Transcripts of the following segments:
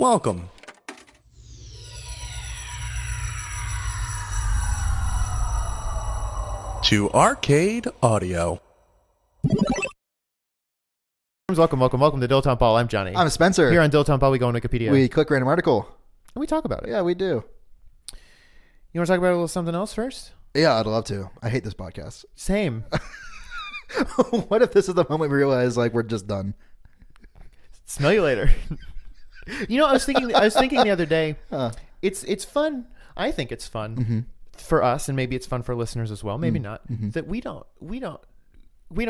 Welcome to Arcade Audio. Welcome to Dilettante Paul. I'm Johnny. I'm Spencer. Here on Dilettante Paul, we go on Wikipedia. We click random article. And we talk about it. Yeah, we do. You want to talk about a little something else first? Yeah, I'd love to. I hate this podcast. Same. What if this is the moment we realize like we're just done? Smell you later. I was thinking the other day. It's fun. I think it's fun for us, and maybe it's fun for listeners as well. Maybe not. That we don't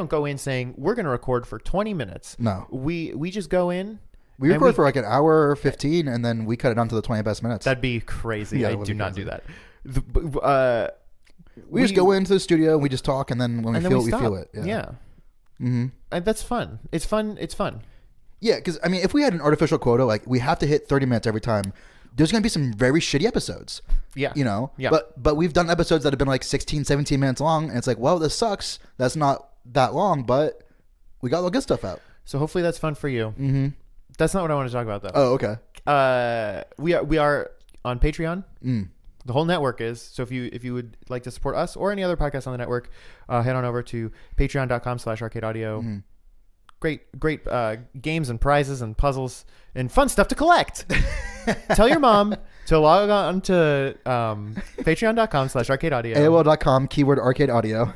go in saying we're going to record for 20 minutes. No, we just go in. We record for like an hour or 15, and then we cut it down to the 20 best minutes. That'd be crazy. Yeah, I do not do that. We just go into the studio and we just talk, and then when we feel it, we feel it. Yeah. And that's fun. It's fun. Yeah, because I mean, if we had an artificial quota, like we have to hit 30 minutes every time, there's going to be some very shitty episodes. Yeah. Yeah. But we've done episodes that have been like 16, 17 minutes long, and it's like, well, this sucks. That's not that long, but we got all the good stuff out. So hopefully that's fun for you. That's not what I want to talk about, though. Oh, okay. We are on Patreon. The whole network is. So if you would like to support us or any other podcast on the network, head on over to patreon.com/arcadeaudio. Great games and prizes and puzzles and fun stuff to collect. Tell your mom to log on to patreon.com/arcadeaudio. AOL.com, keyword arcade audio.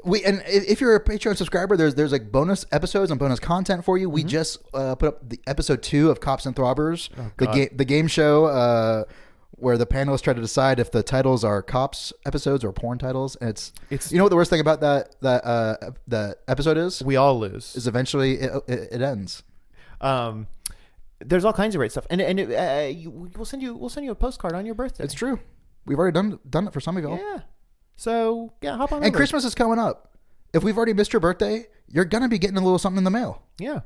And if you're a Patreon subscriber, there's like bonus episodes and bonus content for you. We just put up the episode 2 of Cops and Throbbers, the game show where the panelists try to decide if the titles are cops episodes or porn titles. And it's you know what the worst thing about that episode is? We all lose. Is eventually it ends. There's all kinds of great stuff, and we'll send you a postcard on your birthday. It's true. We've already done it for some of y'all. Yeah. So yeah, hop on. And over. Christmas is coming up. If we've already missed your birthday, you're gonna be getting a little something in the mail. Yeah.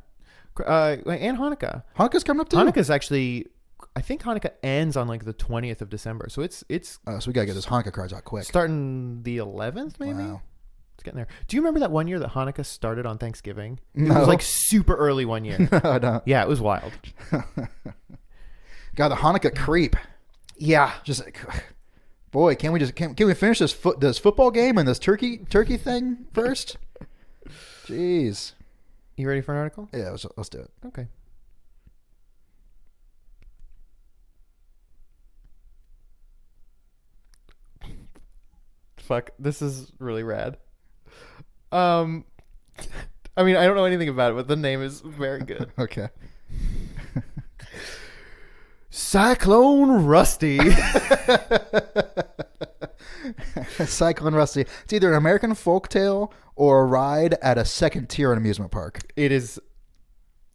And Hanukkah. Hanukkah's coming up too. Hanukkah's actually, I think Hanukkah ends on like the 20th of December. So it's. So we gotta get those Hanukkah cards out quick. Starting the 11th, maybe. Wow. It's getting there. Do you remember that one year that Hanukkah started on Thanksgiving? No. It was like super early one year. No, I don't. Yeah, it was wild. God, the Hanukkah creep. Yeah. Just like, boy, can we finish this football game and this turkey thing first? Jeez. You ready for an article? Yeah, let's do it. Okay. Fuck, this is really rad. I mean, I don't know anything about it, but the name is very good. Okay. Cyclone Rusty. Cyclone Rusty. It's either an American folktale or a ride at a second-tier amusement park. It is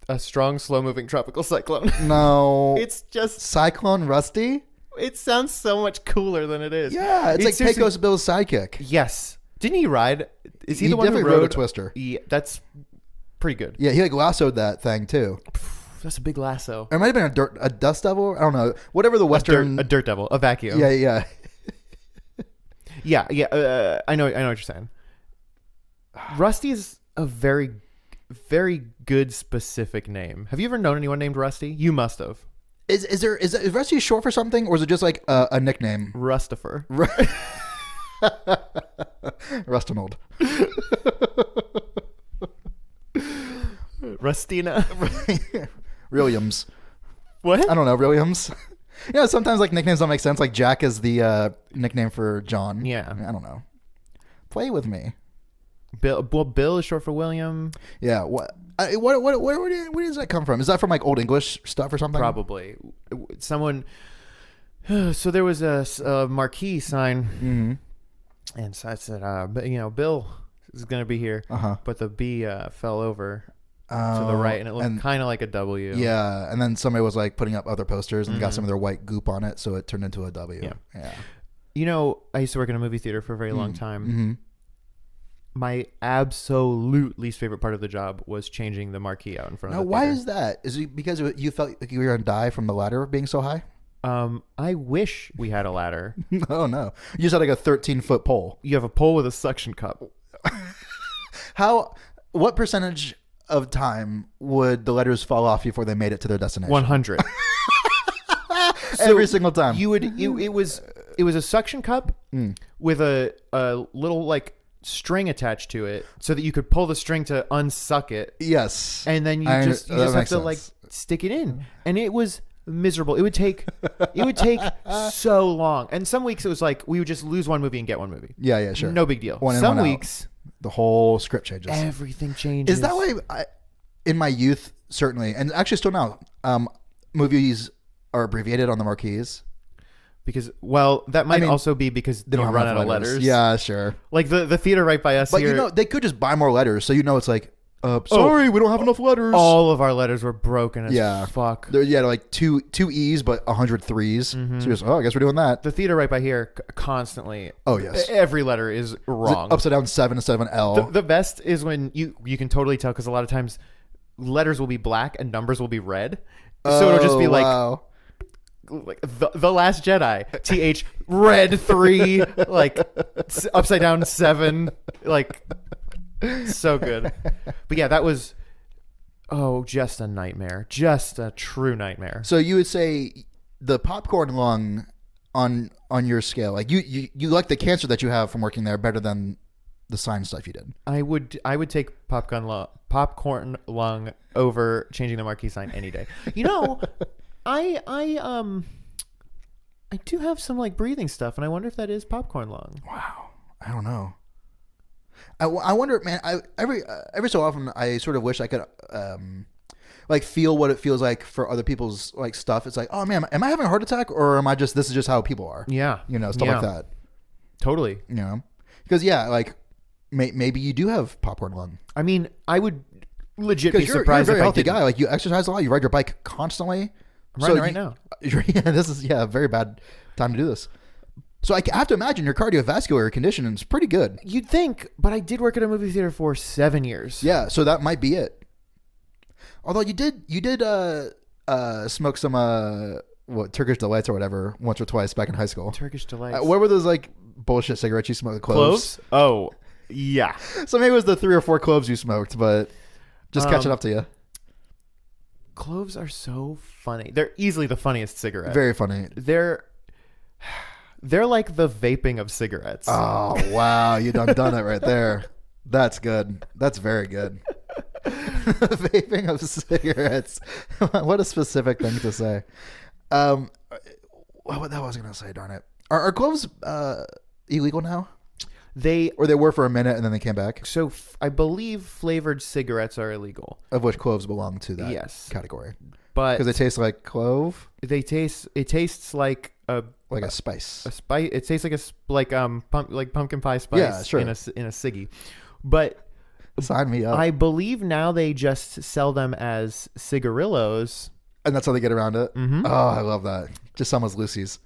a strong, slow-moving tropical cyclone. No. It's just... Cyclone Rusty? It sounds so much cooler than it is. Yeah, it's like Pecos Bill's sidekick. Yes. Didn't he ride? Is he the one who definitely rode a rode Twister. Yeah, that's pretty good. Yeah, he like lassoed that thing too. That's a big lasso. It might have been a dust devil. I don't know. Whatever the Western... A dirt devil. A vacuum. Yeah. Yeah. I know what you're saying. Rusty is a very, very good specific name. Have you ever known anyone named Rusty? You must have. Is Rusty short for something, or is it just like a nickname? Rustifer. Rustinold. Rustina. Williams. What? I don't know. Williams. Yeah, sometimes like nicknames don't make sense. Like Jack is the nickname for John. Yeah. I don't know. Play with me. Bill. Well, Bill is short for William. Yeah. Where does that come from? Is that from like Old English stuff or something? Probably. Someone. So there was a marquee sign, and so I said, Bill is going to be here, but the B fell over to the right, and it looked kind of like a W. Yeah, and then somebody was like putting up other posters and got some of their white goop on it, so it turned into a W. Yeah. I used to work in a movie theater for a very long time. My absolute least favorite part of the job was changing the marquee out in front of the theater. Why is that? Is it because you felt like you were going to die from the ladder being so high? I wish we had a ladder. Oh, no. You just had like a 13-foot pole. You have a pole with a suction cup. What percentage of time would the letters fall off before they made it to their destination? 100. every single time. You would it was a suction cup with a little like string attached to it so that you could pull the string to unsuck it. Yes. And then you just have to like stick it in. And it was miserable. It would take so long. And some weeks it was like we would just lose one movie and get one movie. Yeah, sure. No big deal. One in, some one weeks out. The whole script changes. Everything changes. Is that why in my youth, certainly, and actually still now, movies are abbreviated on the marquees? Because, well, that might also be because they don't run out of letters. Yeah, sure. Like the theater right by us but here. But they could just buy more letters, so it's like, sorry, we don't have enough letters. All of our letters were broken as fuck. Like two E's, but 100 threes. Mm-hmm. So you're just, I guess we're doing that. The theater right by here constantly. Oh, yes. Every letter is wrong. Upside down 7 instead of an L. The best is when you can totally tell, because a lot of times letters will be black and numbers will be red. So it'll just be like the Last Jedi, TH red 3, like upside down 7, like so good. But yeah, that was just a nightmare, just a true nightmare. So you would say the popcorn lung on your scale, like you like the cancer that you have from working there better than the science stuff you did. I would take popcorn lung over changing the marquee sign any day. I do have some like breathing stuff, and I wonder if that is popcorn lung. Wow, I don't know. I wonder, man. Every so often I sort of wish I could like feel what it feels like for other people's like stuff. It's like, oh man, am I having a heart attack, or am I just this is just how people are? Yeah, stuff like that. Totally. Because like maybe you do have popcorn lung. I mean, I would legit be surprised. You're a very if healthy I didn't. guy. Like you exercise a lot. You ride your bike constantly. I'm riding right now. This is a very bad time to do this. So I have to imagine your cardiovascular condition is pretty good. You'd think, but I did work at a movie theater for 7 years. Yeah, so that might be it. Although you did smoke some Turkish Delights or whatever once or twice back in high school. Turkish Delights. What were those like bullshit cigarettes you smoked? Cloves? Oh, yeah. So maybe it was the 3 or 4 cloves you smoked, but just catching up to you. Cloves are so funny. They're easily the funniest cigarette. Very funny. They're like the vaping of cigarettes. Oh, wow. You done it right there. That's good. That's very good. Vaping of cigarettes. What a specific thing to say. What I was going to say, darn it. Are cloves illegal now? They were for a minute and then they came back. So I believe flavored cigarettes are illegal. Of which cloves belong to that category. But because they taste like clove. It tastes like a spice. A spice. It tastes like pumpkin pie spice. Yeah, sure. In a ciggy. But sign me up. I believe now they just sell them as cigarillos. And that's how they get around it. Mm-hmm. Oh, I love that. Just some as Lucy's.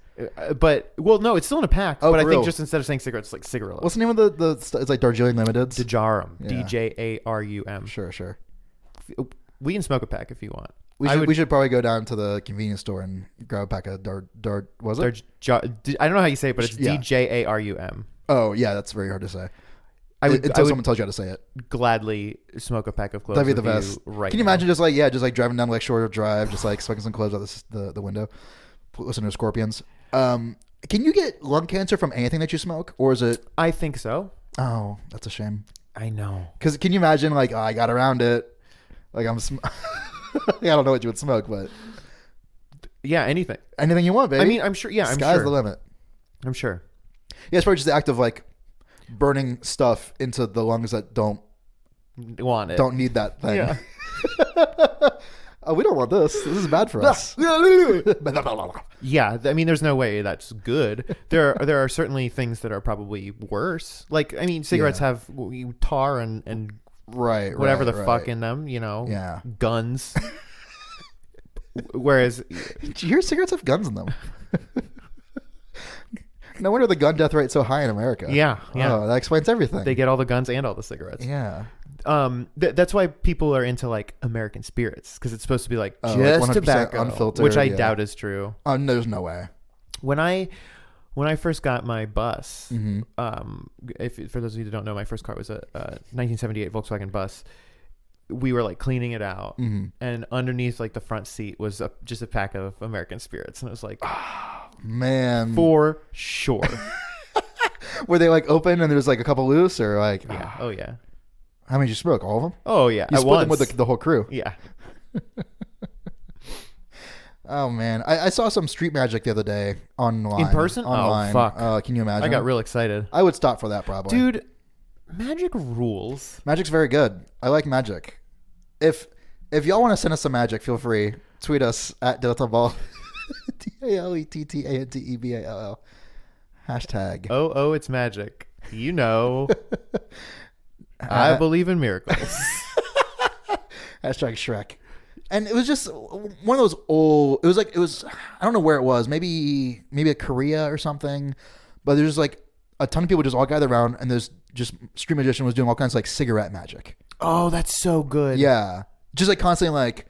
But no, it's still in a pack. Oh, but I real? think just instead of saying cigarettes, it's like cigarillos. What's the name of the it's like Darjeeling Limiteds? Dijarum. Yeah. Djarum. Sure. We can smoke a pack if you want. We should probably go down to the convenience store and grab a pack of Dart. Was it? I don't know how you say it, but it's Djarum. Oh yeah, that's very hard to say. Until someone tells you how to say it. Gladly smoke a pack of cloves. That'd be the best. Right. Can you imagine just like driving down like Shore Drive, just like smoking some cloves out the window, listening to Scorpions. Can you get lung cancer from anything that you smoke, or is it? I think so. Oh, that's a shame. I know. Because can you imagine like I got around it, like I don't know what you would smoke, but yeah, anything you want, baby. I mean, I'm sure. Yeah, sky's the limit. I'm sure. Yeah, it's probably just the act of like burning stuff into the lungs that don't need that thing. Yeah. Oh, we don't want this. This is bad for us. Yeah, I mean, there's no way that's good. There are certainly things that are probably worse. Like, I mean, cigarettes have tar and whatever the fuck in them. Yeah. Guns. Whereas, do you hear cigarettes have guns in them? No wonder the gun death rate's so high in America. Yeah. Oh, that explains everything. They get all the guns and all the cigarettes. Yeah. That's why people are into like American spirits, because it's supposed to be like just like 100% tobacco, unfiltered, which I doubt is true. There's no way. When I first got my bus, mm-hmm. For those of you that don't know, my first car was a 1978 Volkswagen bus. we were like cleaning it out, and underneath like the front seat was just a pack of American Spirits, and it was like, man, for sure. Were they like open and there's like a couple loose, or like? Yeah. Oh yeah. How many did you smoke? All of them? Oh yeah. You split them with the whole crew. Yeah. Oh man, I saw some street magic the other day online. In person? Online. Oh fuck. Can you imagine? I got real excited. I would stop for that probably. Dude, magic rules. Magic's very good. I like magic. If y'all want to send us some magic, feel free. Tweet us at Dilettante. DALETTANTEBALL. Hashtag. Oh, it's magic. You know. I believe in miracles. Hashtag Shrek. And it was just one of those old. It was. I don't know where it was. Maybe a Korea or something. But there's like a ton of people just all gathered around, and there's just street magician was doing all kinds of like cigarette magic. Oh, that's so good. Yeah, just like constantly like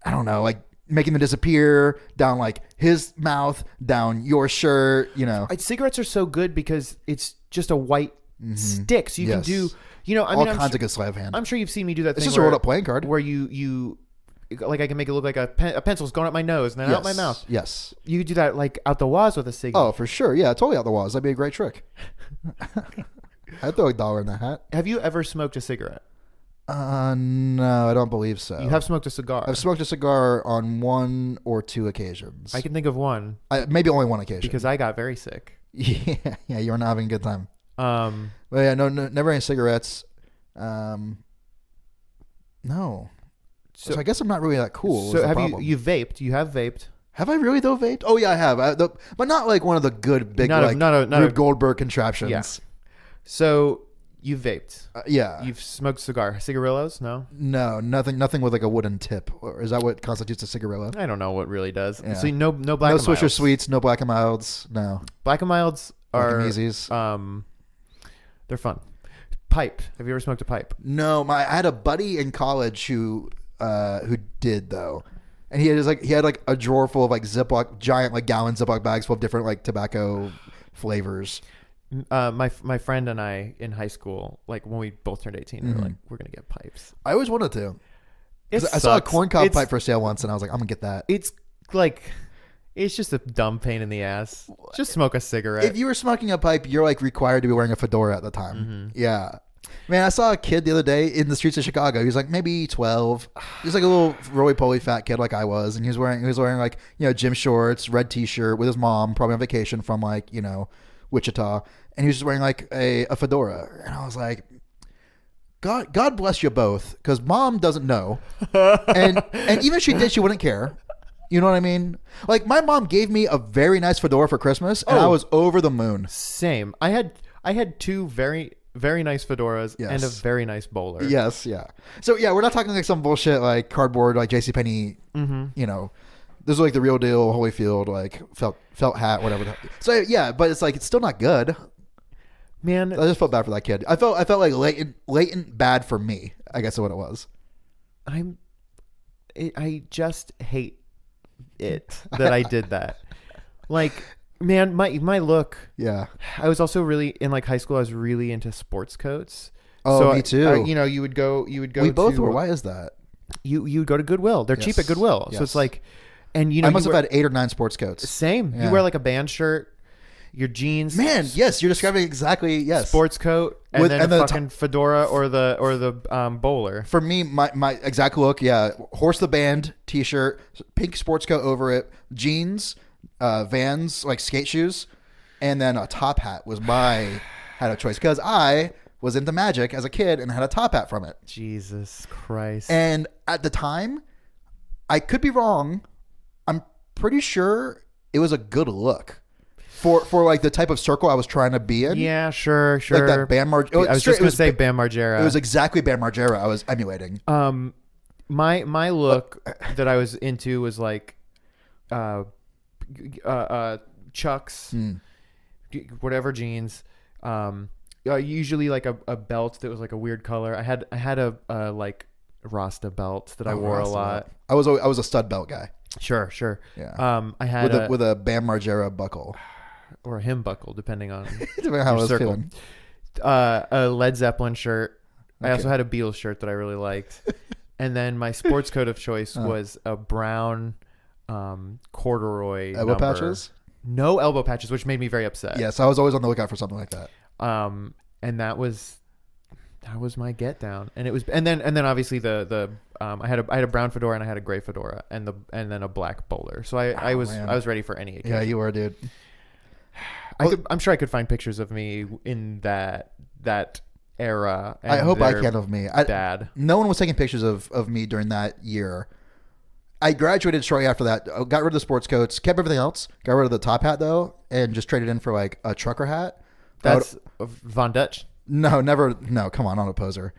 I don't know, like making them disappear down like his mouth, down your shirt. You know, cigarettes are so good because it's just a white stick, so you can do. You know, I mean, all kinds of good sleight of hand. I'm sure you've seen me do that thing. It's just a rolled up playing card where you like I can make it look like a pencil's going up my nose and then out my mouth. Yes, you could do that like out the waz with a cig. Oh, for sure. Yeah, totally out the walls. That'd be a great trick. I'd throw $1 in the hat. Have you ever smoked a cigarette? No, I don't believe so. You have smoked a cigar. I've smoked a cigar on 1 or 2 occasions. I can think of one. Maybe only one occasion. Because I got very sick. Yeah, you were not having a good time. But yeah, no, never any cigarettes. No. So I guess I'm not really that cool. So have you vaped? You have vaped. Have I really though vaped? Oh yeah, I have. But not like one of the good big Rube Goldberg contraptions. Yeah. So you vaped. Yeah. You've smoked cigarillos? No. No, nothing with like a wooden tip. Or is that what constitutes a cigarillo? I don't know what really does. Yeah. So no black. No and Swisher milds. Sweets. No Black and Milds. No. Black and Milds are Easies. They're fun. Pipe. Have you ever smoked a pipe? No, I had a buddy in college who did though, and he had like a drawer full of like Ziploc, giant like gallon Ziploc bags full of different like tobacco flavors. My friend and I in high school, like when we both turned 18, we were like, we're gonna get pipes. I always wanted to. I saw a corncob pipe for sale once, and I was like, I'm gonna get that. It's like. It's just a dumb pain in the ass. Just smoke a cigarette. If you were smoking a pipe, you're like required to be wearing a fedora at the time. Yeah. Man, I saw a kid the other day in the streets of Chicago. He was like maybe 12. He was like a little roly-poly fat kid like I was. And he was wearing like, gym shorts, red t-shirt with his mom, probably on vacation from like, Wichita. And he was just wearing like a fedora. And I was like, God bless you both. Because mom doesn't know. And even if she did, she wouldn't care. You know what I mean? Like my mom gave me a very nice fedora for Christmas, and I was over the moon. Same. I had 2 very very nice fedoras and a very nice bowler. Yes, yeah. So yeah, we're not talking like some bullshit like cardboard like JCPenney. This is like the real deal Holyfield like felt hat whatever. So yeah, but it's like it's still not good. Man, I just felt bad for that kid. I felt like latent bad for me. I guess is what it was. I just hate it that I did that. Like, man, my look. Yeah. I was also really in like high school. I was really into sports coats. Oh, so me too. You would go. We both were. Why is that? You would go to Goodwill. They're cheap at Goodwill. Yes. So it's like, and I must have had 8 or 9 sports coats. Same. Yeah. You wear like a band shirt, your jeans. Man, yes, you're describing exactly sports coat, and then a fucking fedora or the bowler. For me, my exact look, horse the band t-shirt, pink sports coat over it, jeans, Vans like skate shoes, and then a top hat was my hat of choice because I was into magic as a kid and had a top hat from it. Jesus Christ! And at the time, I could be wrong. I'm pretty sure it was a good look. For like the type of circle I was trying to be in. Yeah, sure. Like that Bam Margera. I was just going to say Bam Margera. It was exactly Bam Margera I was emulating. My look that I was into was like Chucks, whatever jeans. Usually like a belt that was like a weird color. I had a like Rasta belt that I wore a lot. I was a stud belt guy. Sure. Yeah. I had with a Bam Margera buckle. Or a him buckle, depending on how I was circle. feeling. A Led Zeppelin shirt, I also had a Beatles shirt that I really liked. And then my sports coat of choice was a brown corduroy elbow number. patches. No elbow patches, which made me very upset. Yes, I was always on the lookout for something like that. And that was my get down. And it was, and then obviously I had a brown fedora and I had a gray fedora and then a black bowler. So I was ready for any occasion. Yeah, you were, dude. I'm sure I could find pictures of me in that era. I hope I can of me. Bad. No one was taking pictures of me during that year. I graduated shortly after that. Got rid of the sports coats, kept everything else. Got rid of the top hat though, and just traded in for like a trucker hat. That's Von Dutch. No, never. No, come on, I'm a poser.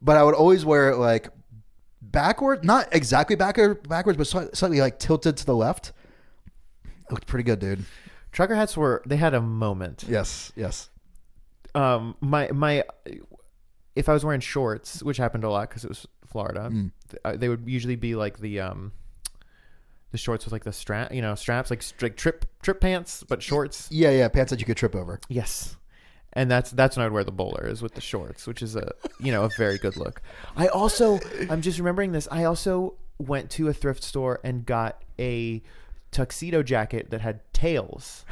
But I would always wear it like backward, not exactly backwards, but slightly like tilted to the left. Looked pretty good, dude. Trucker hats they had a moment. Yes. My if I was wearing shorts, which happened a lot because it was Florida, they would usually be like the shorts with like the straps, like trip pants, but shorts. Yeah, pants that you could trip over. Yes. And that's when I'd wear the bowlers with the shorts, which is a very good look. I'm just remembering this. I also went to a thrift store and got a tuxedo jacket that had tails.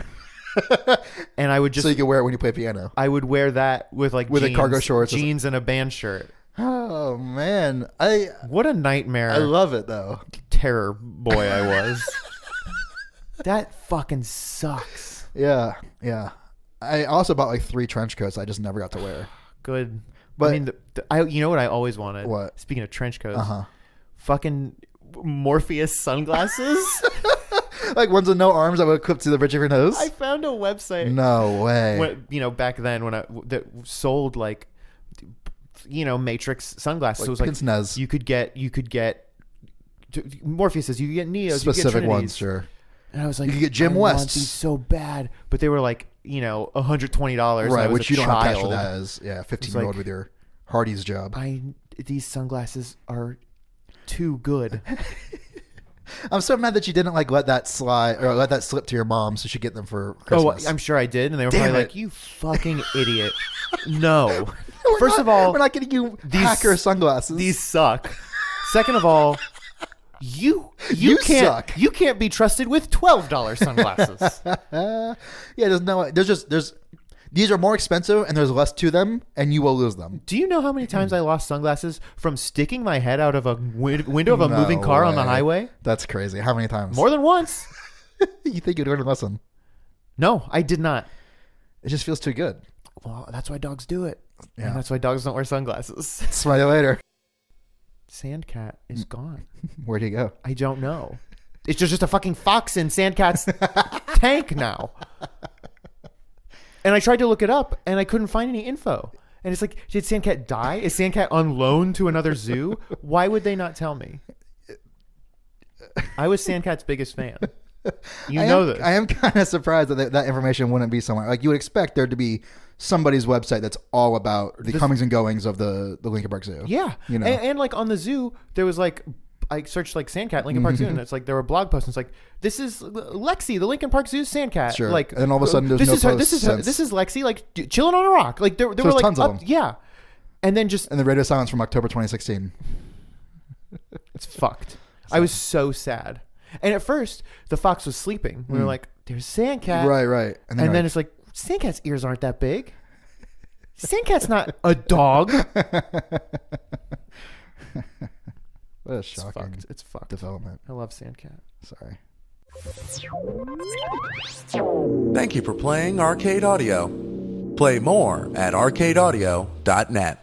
And I would just, so you could wear it when you play piano. I would wear that with jeans, a cargo shorts, jeans and a band shirt. Oh man, what a nightmare! I love it though. Terror boy, I was. That fucking sucks. Yeah. I also bought like 3 trench coats I just never got to wear. Good, but I mean, you know what I always wanted? What? Speaking of trench coats, fucking Morpheus sunglasses. Like ones with no arms that would clip to the bridge of your nose. I found a website. No way. Back then that sold like, Matrix sunglasses. Like it was like pince-nez. you could get Morpheuses, you could get Neos, specific you could get ones, sure. And I was like, you could get Jim I West want these so bad, but they were like $120, right? Which you don't have cash for child. that as 15-year-old with your Hardee's job. These sunglasses are too good. I'm so mad that you didn't let that slide or let that slip to your mom so she could get them for Christmas. Oh, I'm sure I did, and they were Damn probably it. like, "You fucking idiot!" No. First of all, we're not getting you hacker sunglasses. These suck. Second of all, you can't suck. You can't be trusted with $12 sunglasses. There's these are more expensive and there's less to them and you will lose them. Do you know how many times I lost sunglasses from sticking my head out of a window of a moving car on the highway? That's crazy. How many times? More than once. You think you'd learn a lesson? No, I did not. It just feels too good. Well, that's why dogs do it. Yeah. And that's why dogs don't wear sunglasses. Smile you later. Sandcat is gone. Where'd he go? I don't know. It's just a fucking fox in Sandcat's tank now. And I tried to look it up, and I couldn't find any info. And it's like, did Sandcat die? Is Sandcat on loan to another zoo? Why would they not tell me? I was Sandcat's biggest fan. You know this. I am kind of surprised that information wouldn't be somewhere. Like, you would expect there to be somebody's website that's all about the comings and goings of the Lincoln Park Zoo. Yeah. You know? And like on the zoo, there was like, I searched like Sandcat, Lincoln Park Zoo, and it's like there were blog posts. And it's like, this is Lexi, the Lincoln Park Zoo's Sandcat. Sure. Like, and then all of a sudden, there's this no is her, posts this is Lexi, like chilling on a rock. Like there were like tons of them. Yeah. And then just and the radio silence from October 2016. It's fucked. I was so sad. And at first, the fox was sleeping. We were like, "There's Sandcat." Right. And then it's like, Sandcat's ears aren't that big. Sandcat's not a dog. What a shocking It's fucked. development. I love Sandcat. Sorry. Thank you for playing Arcade Audio. Play more at arcadeaudio.net.